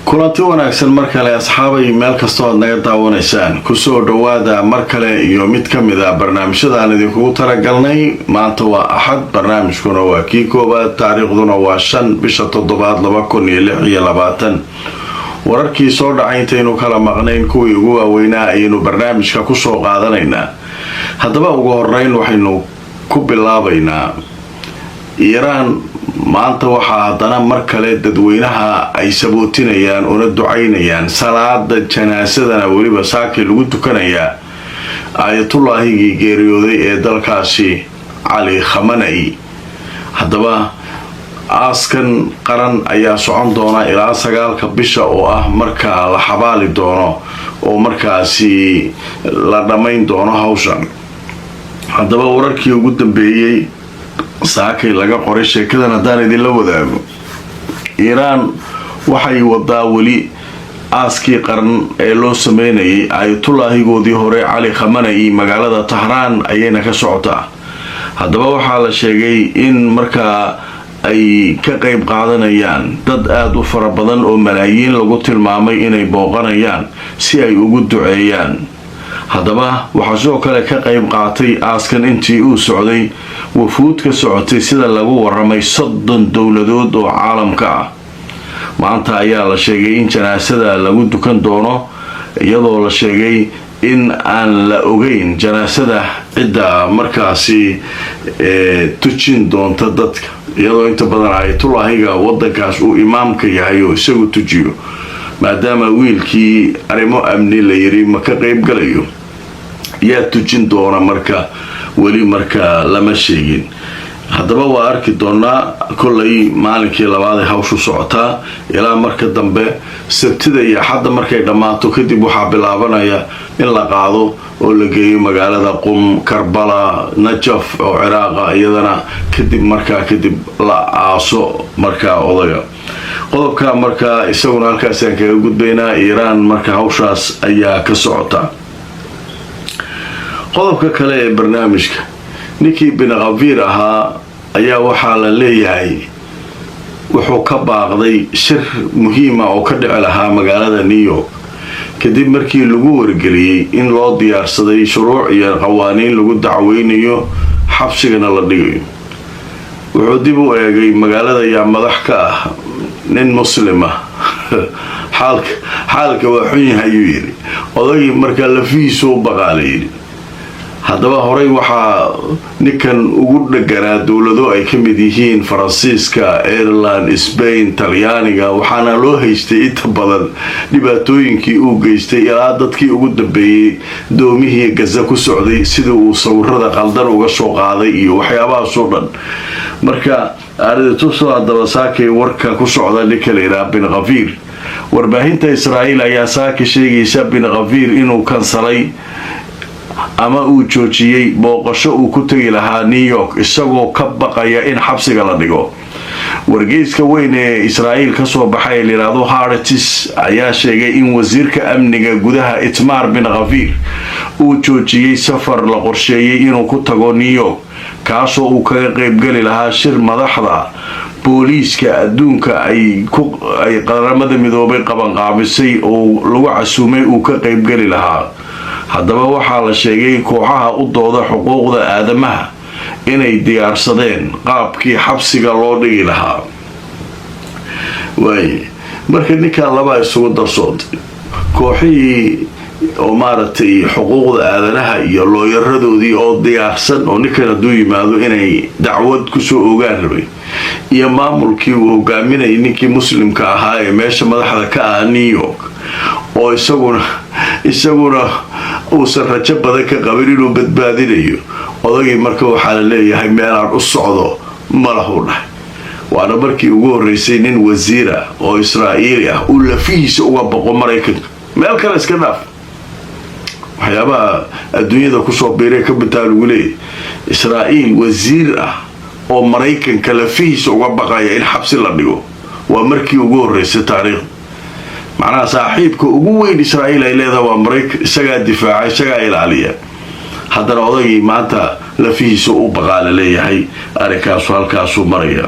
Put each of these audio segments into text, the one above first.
kulanti wanaagsan mar kale asxaabay meel kastoo aad naga daawanaysaan kusoo dhawaada mar kale iyo mid ka mid ah barnaamijyadaan idinkugu talagalnay maanta waa axad barnaamijkuna waa kii koowaad taariikhduna waa 5 bisha 7 2026 wararkii soo dhacay intaynu kala maqnayn kuwii ugu waaweynaa ayaynu barnaamijka kusoo qaadanaynaa haddaba ugu horeyn waxaynu ku bilaabaynaa Iiraan maanta waxaa haddana mar kale dadweynaha ay sabootinayaan una ducaynayaan salaada janaasadana weliba saakii lagu tukanayaa aayatullaahigii geeriyooday ee dalkaasi cali khamenei haddaba aaskan qaran ayaa socon doona ilaa 9 bisha oo ah markaa la xabaali doono oo markaasi la dhamayn doono hawshan haddaba wararkii ugu dambeeyay saakay laga qoray sheekadan haddaan idinla wadaago Iiraan waxay wadaa weli aaskii qaran ee loo sameynayay aayatullaahigoodii hore cali khamenei magaalada Tahraan ayayna ka socotaa haddaba waxaa la sheegay in markaa ay ka qayb qaadanayaan dad aad u fara badan oo malaayiin lagu tilmaamay inay booqanayaan si ay ugu duceeyaan haddaba waxaa sidoo kale ka qayb qaatay aaskan intii uu socday wafuud ka socotay sida lagu waramay 30 dowladood oo caalamka ah maanta ayaa la sheegay in janaasada lagu dukan doono iyadoo la sheegay in aan la ogeyn janaasada cidda markaasi tujin doonta dadka iyadoo inta badan aayatullaahiga wadankaas uu imaamka yahay oo isagu tujiyo maadaama wiilkii arrimo amni la yiri ma ka qayb galayo yaa tujin doona marka weli marka lama sheegin haddaba waa arki doonaa kollay maalinkii labaad ee hawshu socotaa ilaa marka dambe sabtida iyo axadda markay dhammaato kadib waxaa bilaabanaya in la qaado oo la geeyo magaalada Qum Karbala Najaf oo Iraaqa iyadana kadib la aaso marka odaga qodobka marka isaguna halkaas aan kaga gudbaynaa Iiraan marka hawshaas ayaa ka socota qodobka kale ee barnaamijka ninkii bin Ghafiir ahaa ayaa waxaa la leeyahay wuxuu ka baaqday shir muhiim ah oo ka dhici lahaa magaalada New York kadib markii lagu wargeliyay in loo diyaarsaday shuruuc iyo qawaaniin lagu dacweynayo xabsigana la dhigayo wuxuu dib u eegay magaalada yaa madax ka ah nin muslim ah xaalka waa xun yahay ayuu yidhi odagii markaa lafihiisu u baqaalayay haddaba horey waxaa ninkan ugu dhaganaa dowlado ay ka mid yihiin Faransiiska, Ireland, Spain, Talyaaniga waxaana loo haystay inta badan dhibaatooyinkii uu geystay ilaa dadkii ugu dambeeyay doomihii Gaza ku socday sida uu sawirada qaldan uga soo qaaday iyo waxyaabahaas oo dhan marka arintu haddaba saakay warka ku socda ninka la yiraahdo bin Ghafiir warbaahinta Israa'iil ayaa saakay sheegaysa bin Ghafiir inuu kansalay ama uu joojiyay booqasho uu ku tagi lahaa New York isagoo ka baqaya in xabsiga la dhigo wargeyska weyn ee Israa'iil ka soo baxay liiraado Haaretz ayaa sheegay in wasiirka amniga gudaha Itmar bin Ghafiir uu joojiyay safar la qorsheeyay inuu ku tago New York kaasoo uu kaga qayb gali lahaa shir madaxda booliiska adduunka ay qaramada midoobay qabanqaabisay oo lagu casuumay uu ka qayb gali lahaa haddaba waxaa la sheegay kooxaha u dooda xuquuqda aadamaha inay diyaarsadeen qaabkii xabsiga loo dhigi lahaa marka ninkan laba isugu darsood kooxihii oo maaragtay xuquuqda aadanaha iyo looyaradoodii oo diyaarsan oo ninkan hadduu yimaado inay dacwad kusoo ogaan rabay iyo maamulkii uu hogaaminayay ninkii muslimka ahaa ee meesha madaxda ka ah New York oo isaguna uusan rajo badan ka qabin inuu badbaadinayo odagii marka waxaa la leeyahay meelaan u socdo malahu dhahay waana markii ugu horeysay nin wasiira oo Israa'iili ah uu lafihiisa uga baqo Mareykanka meel kale iska dhaaf waxyaabaha adduunyada kusoo biiray ka bitaa lagu leeyahay Israa'iil wasiir ah oo Mareykanka lafihiisa uga baqaya in xabsi la dhigo waa markii ugu horeysay taariikh macnaha saaxiibka ugu weyn Israa'iil ay leedahay waa Mareykanka isagaa difaaca isagaa ilaaliya haddana odagii maanta lafihiisa u baqaala leeyahay arrinkaas halkaasuu maraya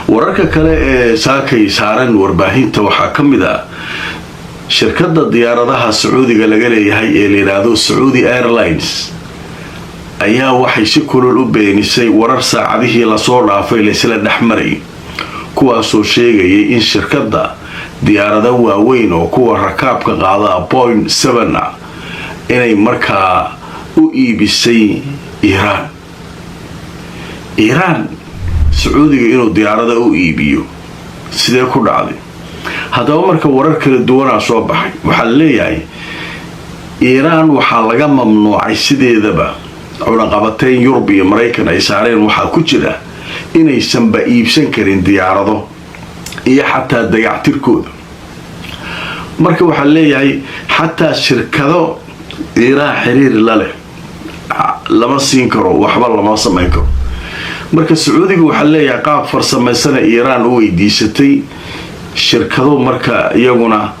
wararka kale ee saakay saaran warbaahinta waxaa ka mid ah shirkadda diyaaradaha sacuudiga laga leeyahay ee la yidhaahdo Saudi Airlines ayaa waxay si kulul u beenisay warar saacadihii lasoo dhaafay laysla dhexmaray kuwaasoo sheegayay in shirkadda diyaarada waaweyn oo kuwa rakaabka qaada Boeing 7 inay markaa u iibisay Iran sacuudiga inuu diyaarada u iibiyo sidee ku dhacday haddaba marka warar kala duwan soo baxay waxaa leeyahay Iran waxaa laga mamnuucay sideedaba cunaqabateyn Yurub iyo Mareykan ay saareen waxaa ku jira inaysan ba iibsan karin diyaarado iyo xataa dayactirkooda marka waxaa leeyahay xataa shirkado Iran xiriir la leh lama siin karo waxba lama sameyn karo marka sacuudiga waxaa leeyahay qaab farsamaysan Iran u weydiisatay shirkado marka iyaguna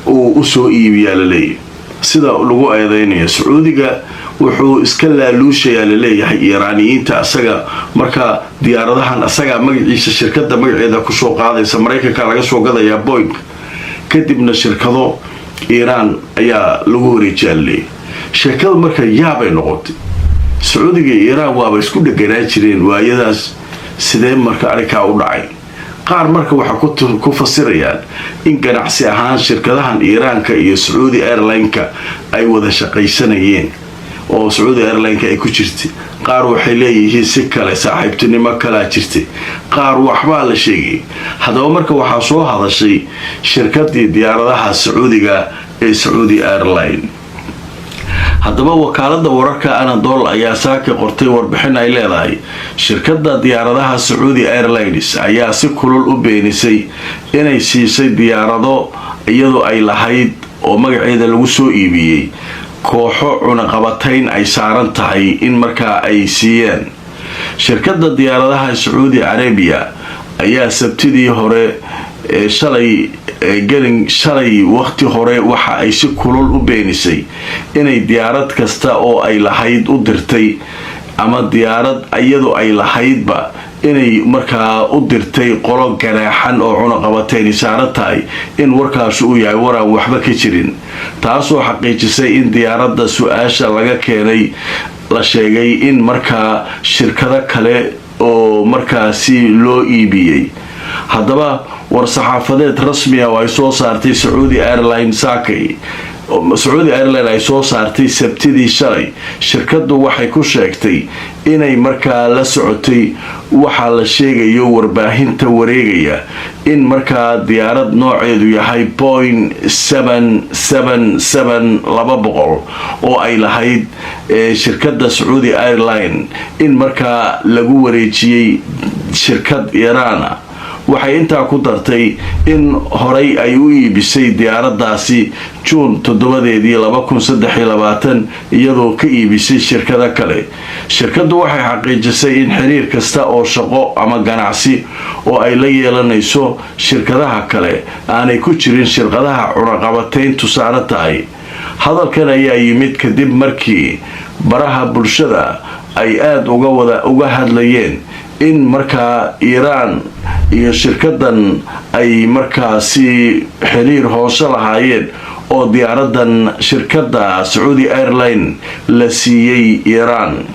u soo iibiyaa la leeyahay sida lagu eedeynayo sacuudiga wuxuu iska laaluushayaa la leeyahay Iiraaniyiinta asaga marka diyaaradahan asaga magaciisa shirkadda magaceeda ku soo qaadaysa Mareykanka laga soo gadayaa Boeing kadibna shirkado Iran ayaa lagu wareejiyay shirkado marka yaabay noqotay sacuudiga iyo Iran waaba isku dhaganaa jireen waayadaas sidee marka arrinka u dhacay qaar marka waxa ku fasirayaan in ganacsi ahaan shirkadahan Iiraanka iyo Saudi Airlines ay wada shaqaysanayeen oo Saudi Airlines ay ku jirtay qaar waxay leeyihiin si kale saaxiibtinimo kala jirtay qaar waxba la sheegay hadaba marka waxa soo hadashay shirkadii diyaaradaha Sacuudiga ee Saudi Airlines haddaba wakaalada wararka Anadolu ayaa saaka qortay warbixin ay leedahay shirkadda diyaaradaha Saudi Airlines ayaa si kulul u beenisay inay siisay diyaarado iyadoo ay lahayd oo magaceeda lagu soo iibiyay kooxo cunaqabateyn ay saaran tahay in markaa ay siiyeen shirkadda diyaaradaha Saudi Arabia ayaa sabtidii hore shalay waqti hore waxa ay si kulul u beenisay inay diyaarad kasta oo ay lahayd u dirtay ama diyaarad iyadoo ay lahaydba inay markaa u dirtay qolo ganaaxan oo cunaqabateyn saaran tahay in warkaas uu yahay waraan waxba ka jirin taasoo xaqiijisay in diyaaradda su'aasha laga keenay la sheegay in markaa shirkado kale oo markaasi loo iibiyay haddaba war-saxaafadeed rasmi ah oo ay soo saartay Saudi Airlines ay soo saartay sabtidii shalay shirkaddu waxay ku sheegtay inay markaa la socotay waxa la sheegayo warbaahinta wareegaya in markaa diyaarad nooceedu yahay Boeing 777-200 oo ay lahayd shirkadda Saudi Airlines in markaa lagu wareejiyay shirkad Iran waxay intaa ku dartay in horay ay u iibisay diyaaradaasi June 7, 2023 iyadoo ka iibisay shirkado kale shirkaddu waxay xaqiijisay in xiriir kasta oo shaqo ama ganacsi oo ay la yeelanayso shirkadaha kale aanay ku jirin shirkadaha cunaqabateyntu saaran tahay hadalkan ayaa yimid kadib markii baraha bulshada ay aad uga hadlayeen in markaa Iran iyo shirkadan ay markaasi xiriir hoose lahaayeen oo diyaaradan shirkadda Saudi Airlines la siiyay Iran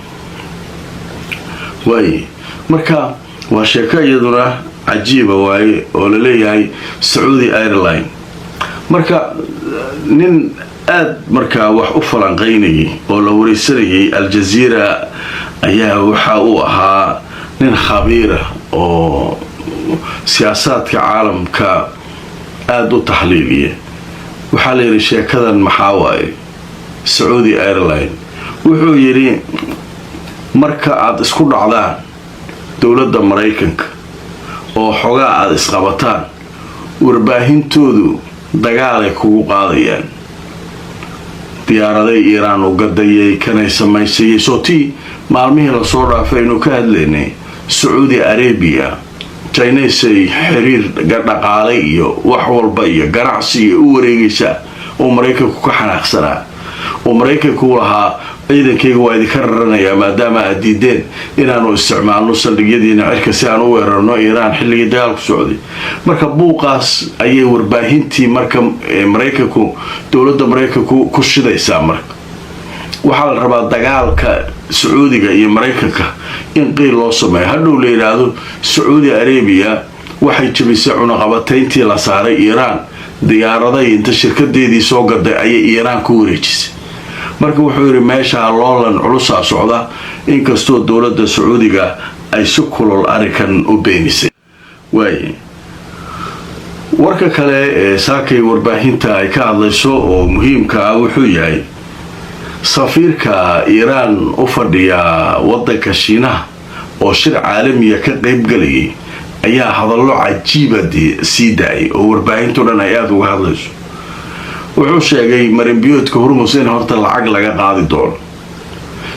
marka waa sheeko iyaduna cajiib waaye oo la leeyahay Saudi Airlines marka nin aad markaa wax u falanqeynayay oo la wareysanayay Al Jazeera ayaa waxa uu ahaa nin khabiir oo siyaasadka caalamka aad u taxliiliye waxa la yiri sheekadan maxaa waaye Saudi Airlines wuxuu yiri marka aad isku dhacdaan dawladda Mareykanka oo xogaa aad isqabataan warbaahintoodu dagaal ay kugu qaadayaan diyaaraday Iran oo gadayay kanay samaysay sootii maalmihii la soo dhaafay inuu ka hadlaynay Saudi Arabia Chinese xiriir dhaqaale iyo wax walba iyo ganacsi u wareegaysa oo Mareykanku ka xanaaqsanaa oo Mareykanku lahaa ciidankayga waa idinka raranayaa maadaama aad diideen inaanu isticmaalno saldhigyadiina cirka si aan u weerarno iiraan xilligii dagaalku socday. marka buuqaas ayay warbaahintii marka maraykanku dowladda maraykanku ku shidaysaa. marka waxaa la rabaa dagaalka sacuudiga iyo maraykanka in qiil loo sameeyo. hadhow la yidhaahdo sacuudi arabiya waxay jabisay cunaqabatayntii la saaray iiraan, diyaaraday inta shirkadeedii soo gaday ayay iiraan ku wareejisay. marka wuxuu yidhi meeshaa loolan culusaa socda, inkastoo dowladda sacuudiga ay si kulol arrinkan u beenisay. waaye warka kale ee saakay warbaahinta ay ka hadlayso oo muhiimka ah wuxuu yahay safiirka iiraan u fadhiya waddanka shiinaha oo shir caalamiya ka qaybgalayay ayaa hadallo cajiiba sii daayay oo warbaahinto dhan ay aada uga hadlayso. wuxuu sheegay marinbiyoodka hormus in horta lacag laga qaadi doono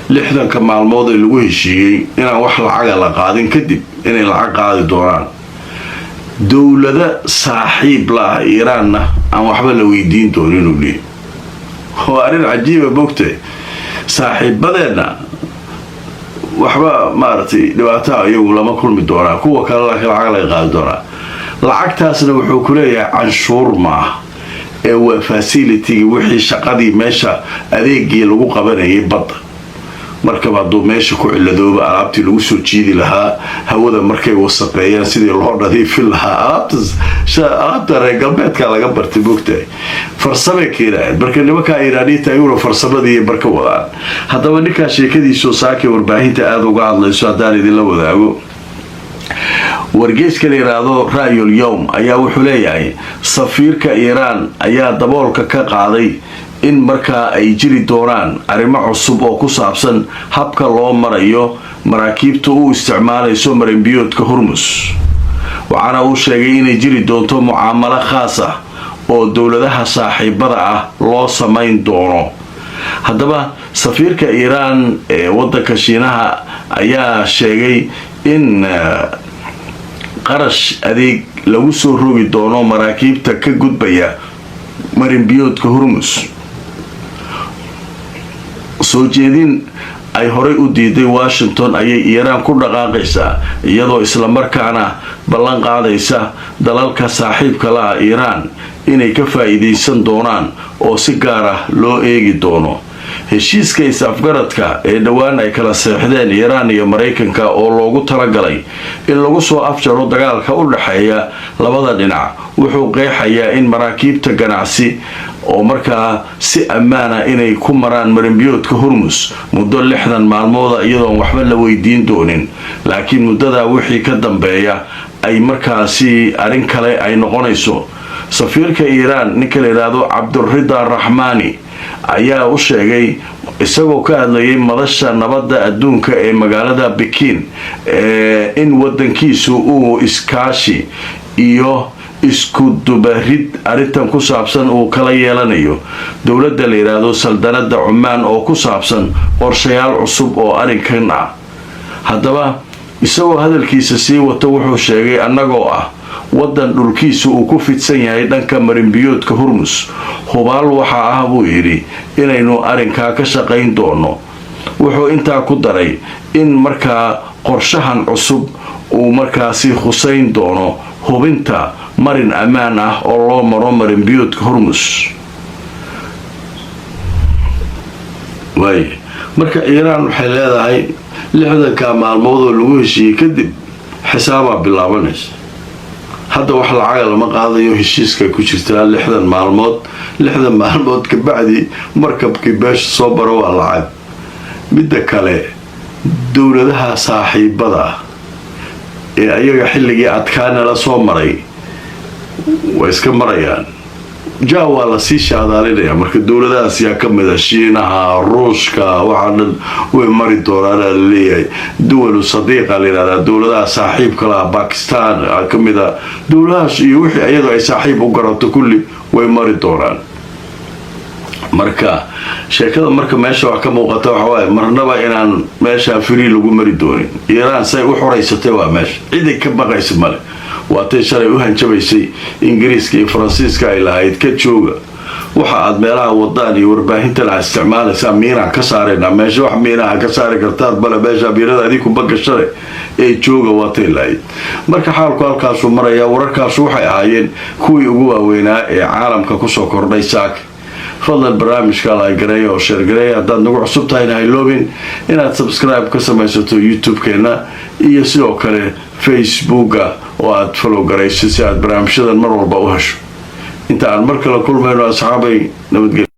60 maalmood ee lagu heshiiyey inaan wax lacaga la qaadin kadib inay lacag qaadi doonaan. dowlada saaxiib la ah iiraanna aan waxba la weydiin doonin uu leeyahay. waa arrin cajiiba bogtay. saaxiibadeenna waxba maaragtay dhibaato iyagu lama kulmi doonaa, kuwa kale laakiin lacag laga qaadi doonaa. lacagtaasna wuxuu ku leeyahay canshuur maaha ee waa facilitygii wixii shaqadii meesha adeegii lagu qabanayay badda. markaba hadduu meesha ku ciladooba alaabtii lagu soo jiidi lahaa, hawada markay wasaqeeyaan sidii loo nadiifin lahaa, alaabta reer galbeedka laga bartay bogtahay. farsamay keenaayeen marka nimankaa iiraaniyiinta ayuuna farsamadii marka wadaan. haddaba ninkaa sheekadiisoo saakay warbaahinta aada uga hadlayso haddaan idinla wadaago. wargeyska la yidhaahdo ra'yul yowm ayaa wuxuu leeyahay safiirka iiraan ayaa daboolka ka qaaday in markaa ay jiri doonaan arrimo cusub oo ku saabsan habka loo marayo maraakiibta u isticmaalayso marinbiyoodka hormus. waxaana uu sheegay inay jiri doonto mucaamalo khaas ah oo dowladaha saaxiibada ah loo samayn doono. haddaba safiirka iiraan ee waddanka shiinaha ayaa sheegay in qarash adeeg lagu soo rogi doono maraakiibta ka gudbaya marinbiyoodka hormus. soo jeedin ay horey u diiday washington ayay iiraan ku dhaqaaqaysaa, iyadoo islamarkaana ballan qaadaysa dalalka saaxiibka la ah iiraan inay ka faa'iidaysan doonaan oo si gaar ah loo eegi doono. heshiiska is-afgaradka ee dhowaan ay kala seexdeen iiraan iyo maraykanka oo loogu talagalay in lagu soo afjaro dagaalka u dhexeeya labada dhinac wuxuu qeexayaa in maraakiibta ganacsi oo markaa si ammaana inay ku maraan marinbiyoodka hormus muddo 60 maalmooda iyadoon waxba la weydiin doonin. laakiin muddadaa wixii ka dambeeya ay markaasi arrin kale ay noqonayso. safiirka iiraan ninka la yidhaahdo cabdurida raxmaani ayaa u sheegay isagoo ka hadlayay madasha nabadda adduunka ee magaalada Bekin in waddankiisu uu iskaashi iyo isku dubarid arrintan ku saabsan uu kala yeelanayo dowladda la yidhaahdo saldanada Cumaan oo ku saabsan qorshayaal cusub oo arrinkan ah. haddaba isagoo hadalkiisa sii wato wuxuu sheegay annagoo ah waddan dhulkiisu uu ku fidsan yahay dhanka marinbiyoodka hormus, hubaal waxaa ah buu yidhi inaynu arrinkaa ka shaqayn doono. wuxuu intaa ku daray in markaa qorshahan cusub uu markaasi khusayn doono hubinta marin ammaan ah oo loo maro marinbiyoodka hormus. marka iiraan waxay leedahay 60 maalmood oo lagu heshiiyey kadib xisaabaa bilaabanaysa. hadda wax lacaga lama qaadayo, heshiiska ku jirtaa 60 maalmood kabacdi markabkii beesha soo baro waa lacag. midda kale dowladaha saaxiibada ah ee ayaga xilligii adkaana la soo maray way iska marayaan. waa la sii shaadaalinaya marka dowladahaas yaa ka mid a shiinaha, ruushka, waxaa dhan way mari doonaan la leeyahay. duwalu sadiiqa la yidhahdaa dowladaha saaxiibka laha bakistan ka mid a dowladahaas iyo wixii ayadoo ay saaxiib u garato kulli way mari doonaan. marka sheekada marka meesha wax ka muuqata waxa waaye marnaba inaan meesha free lagu mari doonin. iiraan say u xoraysatay waa meesha ciday ka baqaysa male. waatay shalay u hanjabaysay ingiriiska iyo faransiiska ay lahayd ka jooga waxa aad meelaha wadaan iyo warbaahinta la isticmaalaysaa miinaan ka saarayna meesha wax miinaha ka saari kartaad bale meesha miinada adigu bagashade ee jooga waatay lahayd marka xaalku halkaasuu maraya wararkaasu waxay ahaayeen kuwii ugu waaweynaa ee caalamka kusoo kordhay saaka fadlan barnaamijka la gareeyo oo share gareeyo haddaad nagu cusub tahayna hayloobin inaad subscribe ka samaysato youtube-keena iyo sidoo kale facebooka oo aad follow garayso si aad barnaamijyadan mar walba u hesho inta aan mar kale kulmayno asxaabay nabadgelyo